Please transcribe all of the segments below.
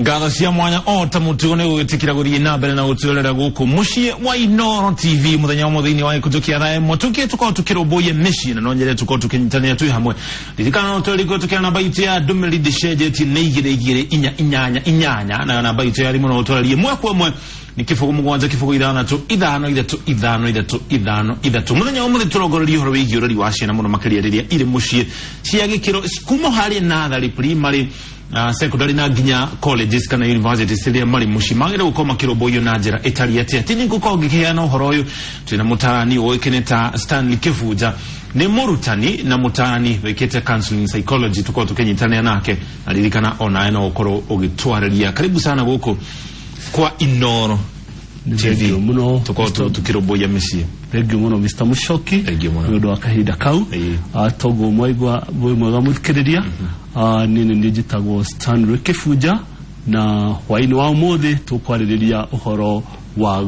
Galaxia mwanya ota mutune utikira guri nabere na utulera guku mushie wa Inoro TV muthenya muthini wa kutukia nae mutukie tuko tukiroboye meshi na nonyere tuko tukinyitania tu hamwe dirikana utoliko tukia na baiti ya dumeli disheje ti neigire inyanya na na baiti ya limu na utolalie mwe kwa mwe ni kifugu mugwanza kifugu idana tu idano muthenya umuthi turogorori horo wigi urori washie na muno makari riria ile mushie ciagikiro kumo hari nathari primary secondary na ginya colleges kana university siria mari mushimangira gukoma kiroboyo na njira etari ati tini gukogikia no horoyo twina mutani oikeneta Stanley Kifuja ni murutani na mutani wekete counseling psychology tuko tukenyitania nake alirikana ona eno okoro ogitwararia karibu sana guko kwa Inoro TV muno tuko tukiroboya meshi Thank you muno Mr. Mushoki nyodo akahida kau togo mwaigwa mwega muthikiriria nini njitagwo Stanley Kifuja na waini wa mothe tukwariria uhoro wa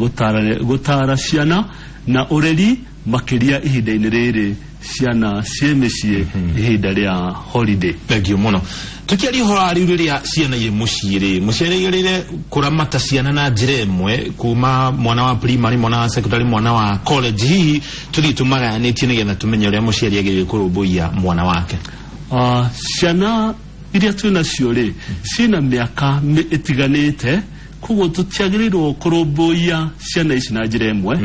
gutara ciana na ureri makiria ihinda-ini riri ciana ciemeshie ihinda ria holiday. Thank you muno tukiari horari riria ciana ye mushire mucerere kuramata ciana na njira imwe kuma mwana wa primary mwana wa secondary mwana wa college hihi tulitumaga netie nigetha tumenye uria muciari agire kurubuia mwana wake. Ciana iria twina ciore cina miaka itiganite kugo tutiagirirwo kurubuia ciana ici na njira imwe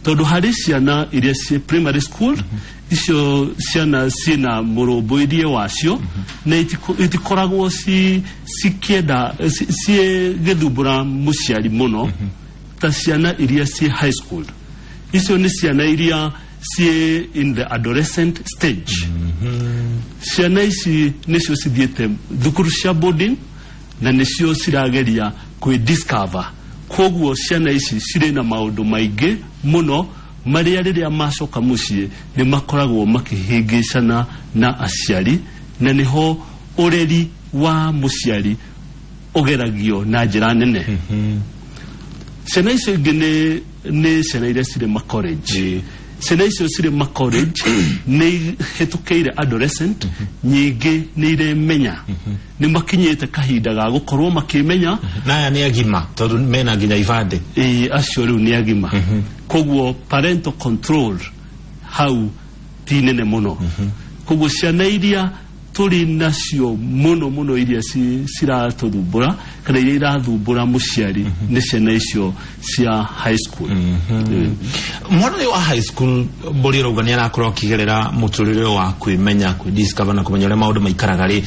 tondu hari ciana iria ci primary school icio ciana cina murubuirie wacio na itikoragwo cikienda githumbura muciari muno ta ciana iria ci high school icio ni ciana iria ci in the adolescent stage. Ciana ici nicio cithiete thukuru cia boarding na nicio cirageria kwidiscover koguo ciana ici cirĩ na maundu maingi muno maria riria macoka mucie ni makoragwo makihingicana na aciari na niho ureri wa muciari ugeragio na njira nene. Ciana icio ingi ni ciana iria cirĩ ma college ciana icio cirĩ ma college ni hetukeire adolescent nyingi ni iremenya ni makinyete kahinda ga gukorwo makimenya naya ni agima tondu mena nginya ivande acio riu ni agima koguo parental control hau ti nene muno koguo ciana iria turi nacio muno iria ciratuthumbura kana iria irathumbura muciari ni ciana icio cia high school. Mwana wa high school boriro ugania na akoro kigerera muturire wa kwimenya discover na kumenya maundu maikaraga ri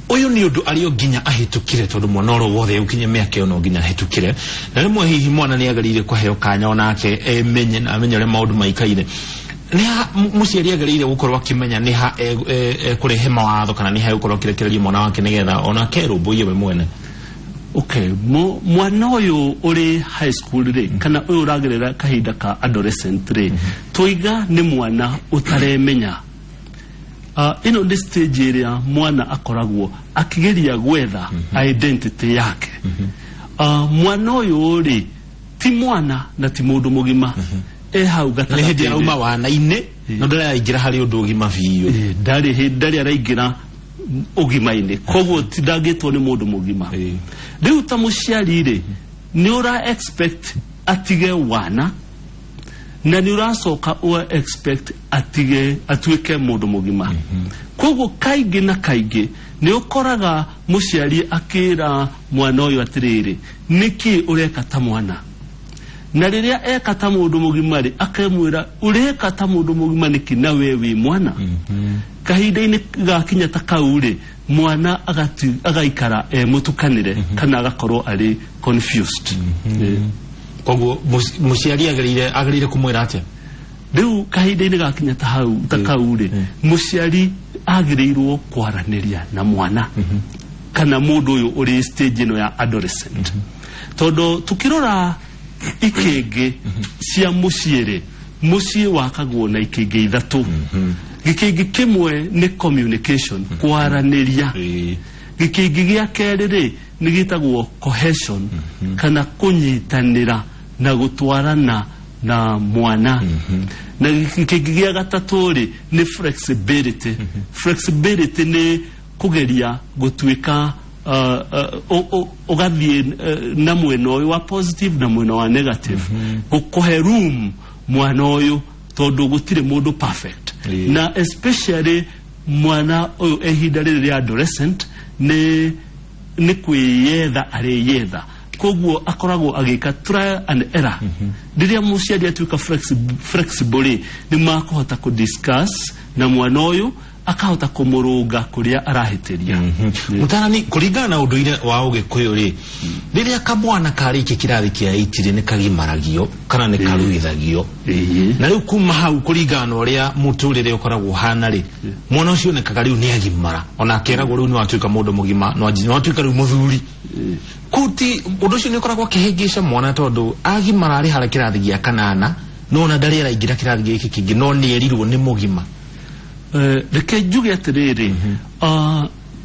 uyu ni undu ario ginya ahitukire tondu mwana oro wothe ukinye miaka ono ginya ahitukire na rimwe hihi mwana ni agarire kuheo kanya onake emenye na amenye maundu maikaire niha muciari agarire gukorwo akimenya niha kurehe mawatho kana niha gukorwo kirekereria mwana wake nigetha ona kerubuye we mwene. Okay, mwana uyu uri high school ri kana uyu uragerera kahinda ka adolescent ri tuiga ni mwana utaremenya ino ndi stage area mwana akoragwo akigeria gwetha identity yake. Mwana uyu ri ti mwana na ti mundu mugima hau gata hindi auma wana ine no ndari aingira hari undu ugima biyo ndari araingira ugima ine koguo tidagitwo ni mundu mugima riu ta muciari ri ni ura expect atige wana na ni uracoka u expect atuike mundu mugima koguo kaingi na kaingi ni ukoraga muciari akira mwana uyu atiriri niki ureka ta mwana na riria eka ta mundu mugima ri akemwira ureka ta mundu mugima niki na wewe mwana kahinda-ini gakinya ta kauri mwana agaikara mutukanire kana agakorwo ari confused. Koguo muciari agarire kumwira atia riu kahinda-ini gakinya ta hau ta kauri muciari agirirwo kwaraniria na mwana kana mundu uyu uri stage ino ya adolescent tondu tukirora ikenge cia muciere mucie wakagwo na ikenge ithatu. Gikenge kimwe ni communication kwaraniria gikenge gia keriri ni gitagwo cohesion kana kunyitanira na gutwarana na mwana na gikenge gia gatatu ri ni flexibility ni kugeria gutuika ugathie na mwena uyu wa positive na mwena wa negative gukuhe room mwana uyu tondu gutire mundu perfect na especially mwana uyu ehinda riri adolescent ni kwiyetha ariyetha koguo akoragwo agika trial and error riria muciari atuika flexible ni makuhota ku discuss na mwana uyu akahota kumurunga kuria arahitiria mutarani kuringana na unduire wa Ugikuyu ri riria kamwana kariki kirathi kia 8 ni kagimaragio kana ni karuithagio na riu kuma hau kuringana na uria muturire ukoragwo hana ri mwana ucio ne kagariu ni agimara ona keragwo riu ni watuika mundu mugima no watuika riu muthuri kuti undu ucio ni ukoragwo kihingisha mwana tondu agimara ari hara kirathi gia kanana no na ndari araingira kirathi giki kingi no ni erirwo ni mugima reke njuge atiriri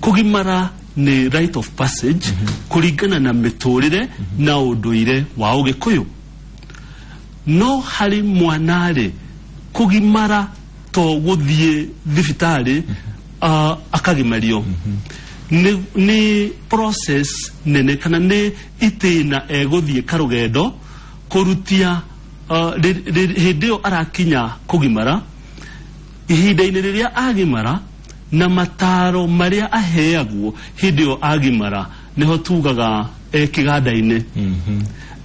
kugimara ni rite of passage kuringana na miturire na unduire wa Ugikuyu no hari mwanare kugimara to guthie thibitari akagimario ni process nene kana ni itina eguthie karugendo kurutia hindio arakinya kugimara ihinda-ini riria agimara na mataro maria aheagwo hindio agimara niho tugaga kiganda-ini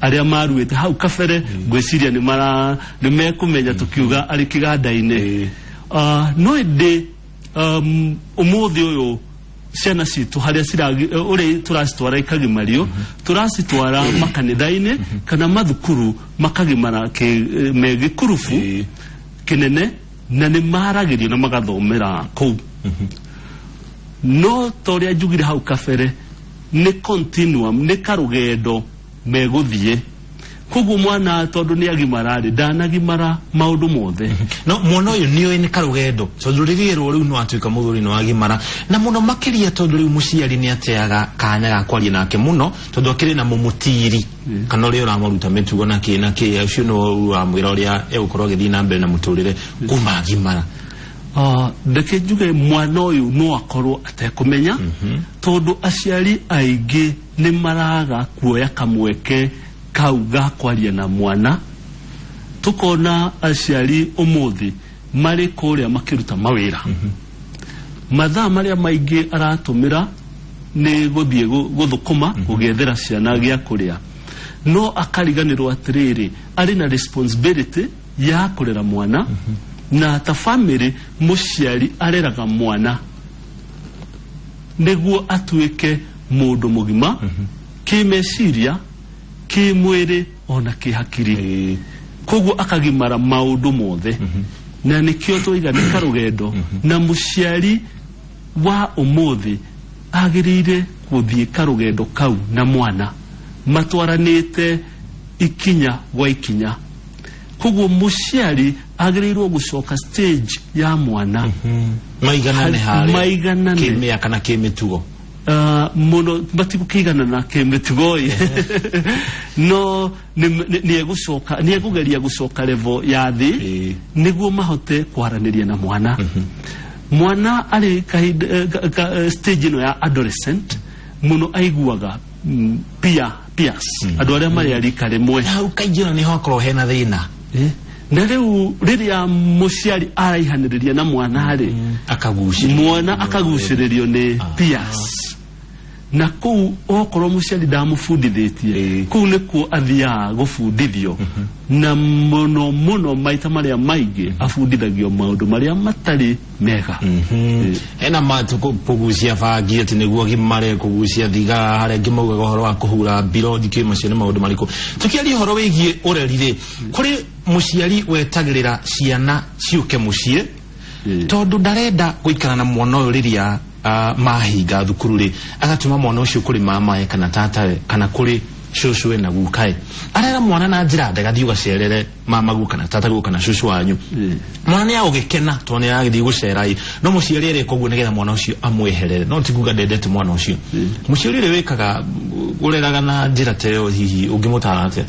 aria maruite hau kabere gwiciria ni mekumenya tukiuga ari kiganda-ini no indi umuthi uyu ciana citu haria uri turacitwara ikagimario turacitwara makanitha-ini kana mathukuru makagimara megikurubu kinene na ni maragirio na magathomera kou no toria njugire hau kabere ni continuum ni karugendo meguthie koguo mwana tondu ni agimarari ndanagimara maundu mothe no mwana uyu ni ni karugendo tondu ririrwo riu no atuika muthuri no agimara na muno makiria tondu riu muciari ni ateaga kanya ga kwaria nake muno tondu akiri na mumutiri kana uri uramuruta mitugo na ki ucio no uramwira uria egukorwo agithii na mbere na muturire kuma agimara ndeke njuge mwana uyu no akorwo atekumenya tondu aciari aingi ni maraga kuoya kamweke kau ga kwaria na mwana tukona aciari umuthi mari kuria makiruta mawira mathaa maria maingi aratumira ni guthie guthukuma kugethera ciana gia kuria no akariganirwo atiriri ari na responsibility ya kurera mwana na ta family muciari areraga mwana niguo atuike mundu mugima kimeciria kimwiri ona kihakiri koguo akagimara maundu mothe na nikio twiga ni karugendo na muciari wa umuthi agirire kuthie karugendo kau na mwana matwaranite ikinya gwa ikinya koguo muciari agirirwo gucoka stage ya mwana maiganane hari kimiaka na kimitugo muno batikukigana na kemetigoye no ni egugeria gucoka level ya thi niguo mahote kwaraniria na mwana mwana ari stage no ya adolescent muno aiguaga peers andu aria mari arika rimwe na ukaijira ni hakoro hena thina na riu riria muciari araihaniriria na mwana hari mwana akaguciririo ni peers na kou okorwo muciari ndamufundithitie kou nikuo athia gufundithio na muno maita maria maingi afundithagio maundu maria matari mega ena kugucia bangi ati niguo gimare kugucia thiga haria ngimauga horo wa kuhura mbiro ndike macio maundu mariku tukiaria horo wigie urerire kuri muciari wetagirira ciana ciuke mucie tondu ndarenda guikara na mwana uyu riria mahinga thukuru ri agatuma mwana ucio kuri mama kana tatawe kana kuri shushu na gukae arera mwana na njira ndagathii ugacerere mama gu kana tatawe kana shushu wanyu mwana ya ugikena tone yagithi gucera no muciari ere koguo nigetha mwana ucio amweherere no tikuga ndendete mwana ucio muciari ere wekaga ureraga na njira teo hihi ungimutara ate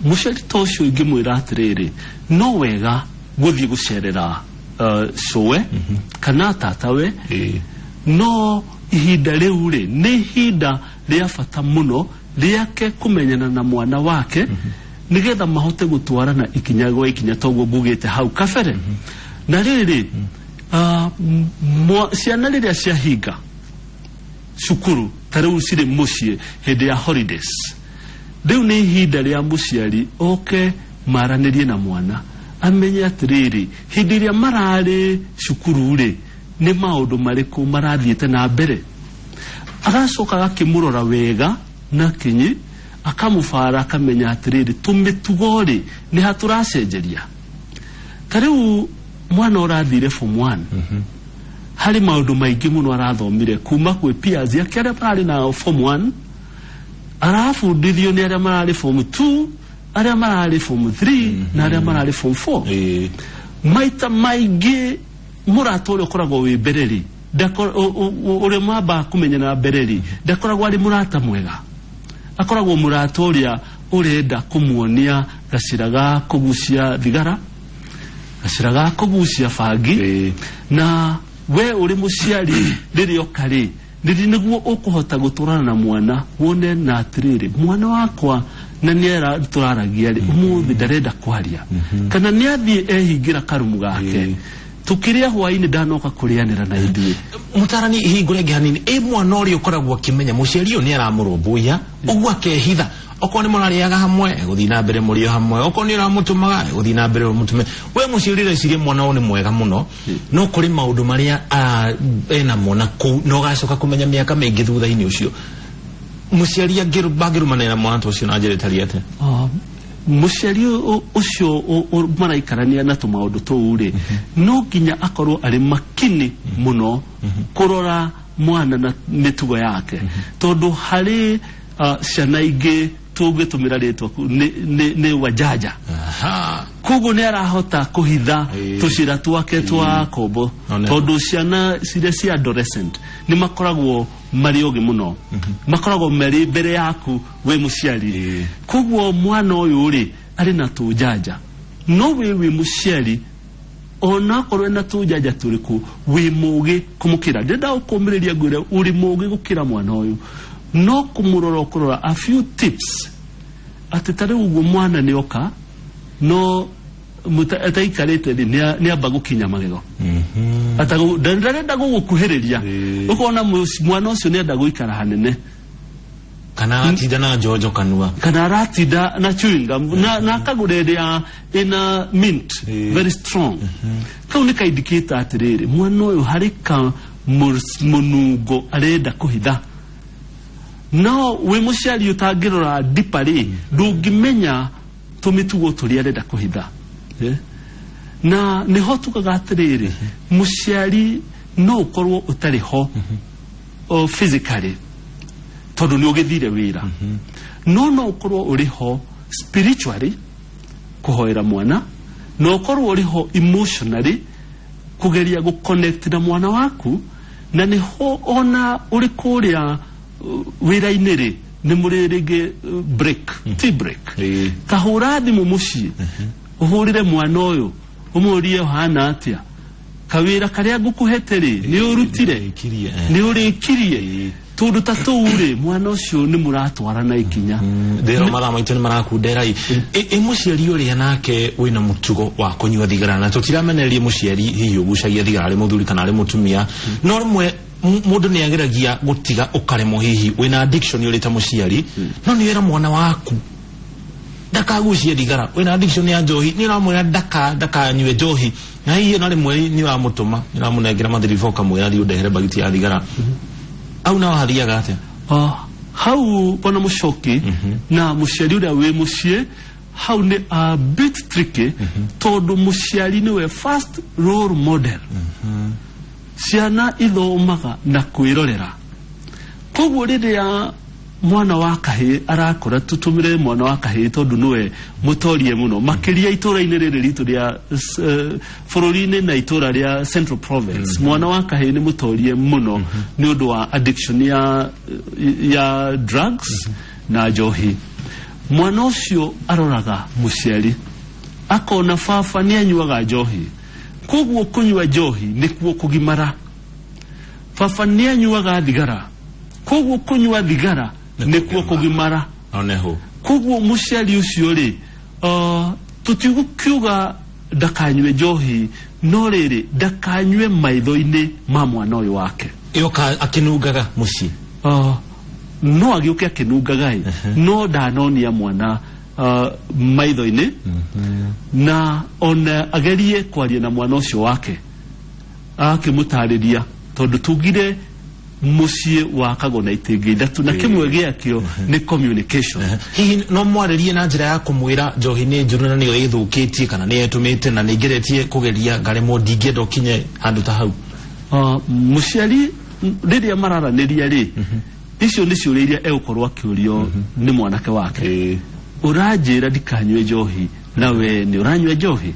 muciari to ucio ingimwira atiriri no wega guthii gucerera sowe kana tatawe no ihinda riu ri ni ihinda ria bata muno riake kumenyana na mwana wake nigetha mahote gutwarana ikinya gwa ikinya toguo mbugite hau kabere na riri ciana riria ciahinga cukuru tariu ciri mucie hindi ya holidays riu ni ihinda ria muciari oke maranirie na mwana amenye atiriri hindi ria marari cukuru ri ni maundu mariku marathiete na mbere agacoka agakimurora wega na kinyi akamufara akamenya atiriri tumitugori ni haturacenjeria tariu mwana urathire form 1 hari maundu maingi muno arathomire kuma kwi peers yake aria marari na form 1 arafundithio ni aria marari form 2 aria marari form 3 na aria marari form 4 maita maingi muratori ukoragwo wi bereri uri mwamba kumenyana bereri ndakoragwo ari murata mwega akoragwo muratoria urenda kumuonia gaciraga kugucia thigara gaciraga kugucia fangi na we uri muciari ririo kari ndiri niguo ukuhota guturana na mwana wone na atiriri mwana wakwa na niera turaragia ri umuthi ndarenda kwaria kana niathie ehingira karumu gake tukiria hwaini ndanoka kurianira na indui mutarani hingurenge hanini mwana uri ukoragwo akimenya muciari ni aramurumbuya uguo akehitha okoni murariaga hamwe guthina mbere murio hamwe okoni uramutumaga guthina mbere umutume we muciari recirie mwana one mwega muno no kuri maundu maria ena mwana ku no gacoka kumenya miaka mingi thutha-ini ucio muciari bagirumana na mwana ucio na njira tariate muciari ucio maraikarania na tumaundu tuu ri no nginya akorwo ari makini muno kurora mwana na mitugo yake tondu hari ciana ingi tugitumira ritwa ni wajaja kugu ni arahota kuhitha tucira twake twa kombo tondu ciana ciria cia adolescent ni makoragwo mari ogi muno makoragwo mari mbere yaku we muciari kugu mwana uyu ri ari na tujaja no we muciari ona korwe na tujaja turiku we mugi kumukira ndenda ukumiriria gwire uri mugi gukira mwana uyu no kumurora kurora a few tips atitare ugo mwana ni oka no ataikarete ni abagukinya magego atago ndarenda gukuhiriria ukona mwana ucio ni enda guikara hanene kana atida na jojo kanua kana ratida na chewing gum na akagureria ina mint very strong kaunika indicator atiriri mwana uyu harika munugo arenda kuhitha no we muciari utangirora dipari ndungimenya tumitugo turi arenda kuhitha na ni ho tukaga atiriri muciari no ukorwo utari ho physically tondu ni ugithire wira no ukorwo uri ho spiritually kuhoera mwana no ukorwo uri ho emotionally kugeria gu connect na mwana waku na ni ho ona uri kuria wira-ini ri ni muririge break tea break kahura thimu mucii uhurire mwana uyu umurie hana atia kawira karia ngukuhete ri ni urutire ni urikirie tundu taturi mwana ucio ni muratwarana ikinya ndero mara maitu ni marakundera muciari uri nake wina mutugo wa kunyua thigara na tutiramenerie muciari hihi ugucagia thigara ari muthuri kana ari mutumia no rimwe mundu ni ageragia gutiga ukaremo hihi wina addiction uri ta muciari no ni wera mwana waku ndakagucie thigara wina addiction ya njohi ni ramwira ndaka nyue njohi na hihi no rimwe ni ramutuma ni ramunengira mathirivoka mwira thi undehere bagiti ya thigara au na hathiaga atia hau bona mucoki na muciari uria we mucie hau ni a bit tricky tondu muciari ni we first role model ciana ithomaga na kwirorera koguo riria mwana wa kahi arakora tutumire mwana wa kahi tondu niwe mutorie muno makiria itura-ini riri ritu ria fororine na itura ria Central Province mwana wa kahi ni mutorie muno ni undu wa addiction ya drugs na njohi mwana ucio aroraga muciari akona baba ni anyuaga njohi koguo kunyua njohi nikuo kugimara baba nĩ anyuaga thigara koguo kunyua thigara nĩkuo kũgimara oneho koguo mũciari ũcio rĩ tũtigũkiuga ndakanyue njohi no rĩrĩ ndakanyue maitho-inĩ ma mwana ũyũ wake yoka akinungaga muci no agĩũke akinungaga no ndanonia mwana maitho-inĩ na ona agerie kwaria na mwana ũcio wake akĩmũtarĩria tondũ tugire muciĩ wakagwo na itĩngĩ ithatũ na kĩmwe gĩakĩo nĩ communication hihi no mwarĩrie na njĩra ya kũmwĩra njohi nĩ njũru na nĩyo ĩthũkĩtie kana nĩ yetũmĩte na nĩ ngeretie kũgeria ngaremwo ndingĩenda ũkinye handũ ta hau mũciari rĩrĩa mararanĩria rĩ icio nĩ ciũria iria egũkorwo akĩũrio nĩ mwanake wake ũranjĩra ndikanyue njohi na we nĩ ũranyua njohi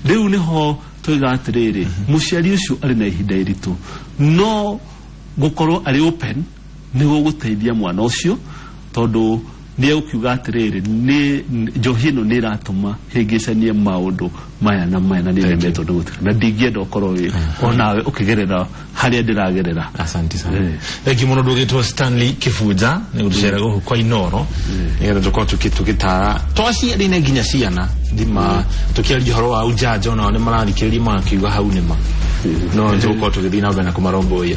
rĩu nĩho tũiga atĩrĩrĩ mũciari ũcio arĩ na ihinda iritũ no gũkorwo arĩ open nĩguo gũteithia mwana ũcio tondũ nĩ egũkiuga atĩrĩrĩ njohi ĩno nĩ ĩratũma hĩngĩcanie maũndũ maya na maya na nĩ remetwo nĩ gũtĩra na ndingĩenda ũkorwo onawe ũkĩgerera harĩa ndĩragerera. Asante sana thengi mũno ndũgĩtwo Stanley Kĩbunja nĩ gũtũcera gũkũ kwa Inoro nĩgetha tũkorwo tũgĩtara twaciarĩne nginya ciana ndima tũkĩaria ũhoro wa ũnjanjo nao nĩ marathikĩrĩria makiuga hau nĩma no tũkorwo tũgĩthiĩ na mbere na kũmarũmbũiya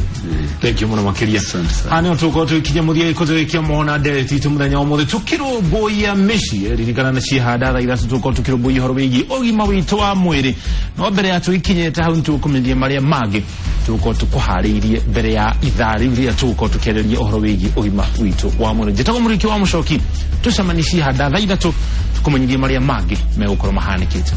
thengi mũno makĩria hano tũkorwo tũgĩkinya mũthia gĩkũ gĩkĩa mona ndereti itũ mũthenya wa mũthĩ tũkĩrũmbũiya mĩciĩ ririkana na ciĩhanda thaa ithatũ tũkorwo tũkĩrũmbũiya ũhoro wĩgiĩ ũgima witũ wa mwĩrĩ no mbere ya tũgĩkinyĩte hau nĩtũkũmenyithia marĩa mangĩ tũkorwo tũkũharĩirie mbere ya ithaa rĩu rĩrĩa tũgũkorwo tũkĩarĩria ũhoro wĩgiĩ ũgima witũ wa mwĩrĩ njĩtagwo mũriki wa mũcoki tũcemanie ciĩhanda thaa ithatũ tũkũmenyithia marĩa mangĩ megũkorwo mahanĩkĩte.